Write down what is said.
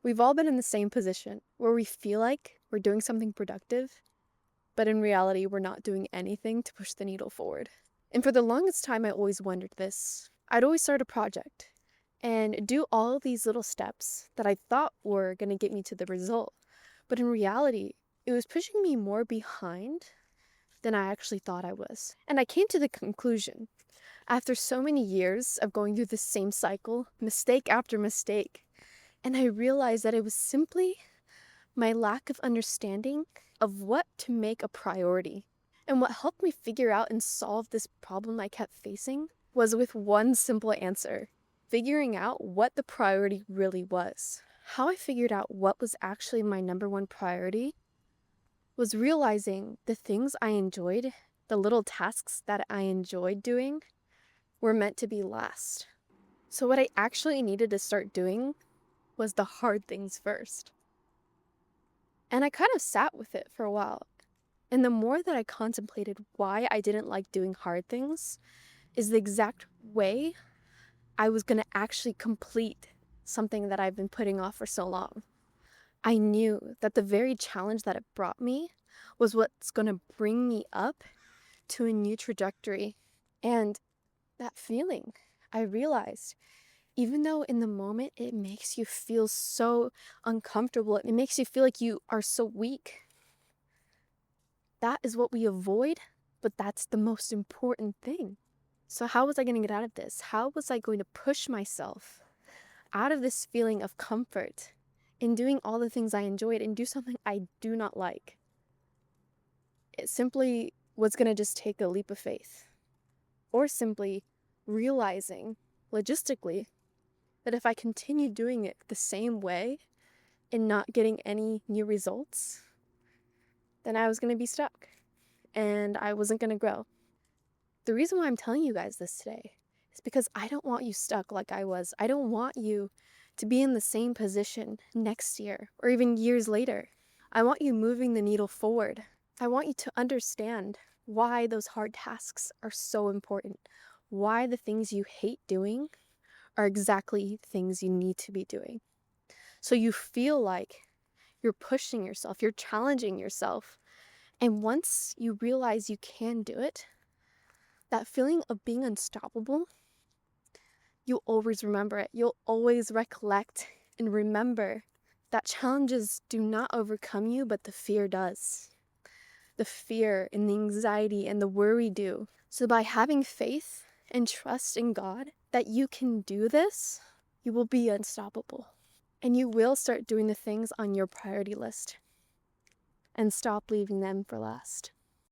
We've all been in the same position where we feel like we're doing something productive, but in reality, we're not doing anything to push the needle forward. And for the longest time, I always wondered this. I'd always start a project and do all these little steps that I thought were going to get me to the result. But in reality, it was pushing me more behind than I actually thought I was. And I came to the conclusion, after so many years of going through the same cycle, mistake after mistake, and I realized that it was simply my lack of understanding of what to make a priority. And what helped me figure out and solve this problem I kept facing was with one simple answer: figuring out what the priority really was. How I figured out what was actually my number one priority was realizing the things I enjoyed, the little tasks that I enjoyed doing, were meant to be last. So what I actually needed to start doing was the hard things first. And I kind of sat with it for a while. And the more that I contemplated why I didn't like doing hard things is the exact way I was going to actually complete something that I've been putting off for so long. I knew that the very challenge that it brought me was what's going to bring me up to a new trajectory. And that feeling, I realized, even though in the moment it makes you feel so uncomfortable, it makes you feel like you are so weak, that is what we avoid, but that's the most important thing. So how was I going to get out of this? How was I going to push myself out of this feeling of comfort in doing all the things I enjoyed and do something I do not like? It simply was going to just take a leap of faith, or simply realizing logistically that if I continued doing it the same way and not getting any new results, then I was going to be stuck and I wasn't going to grow. The reason why I'm telling you guys this today is because I don't want you stuck like I was. I don't want you to be in the same position next year or even years later. I want you moving the needle forward. I want you to understand why those hard tasks are so important, why the things you hate doing are exactly things you need to be doing. So you feel like you're pushing yourself, you're challenging yourself. And once you realize you can do it, that feeling of being unstoppable, you'll always remember it. You'll always recollect and remember that challenges do not overcome you, but the fear does. The fear and the anxiety and the worry do. So by having faith and trust in God that you can do this, you will be unstoppable. And you will start doing the things on your priority list and stop leaving them for last.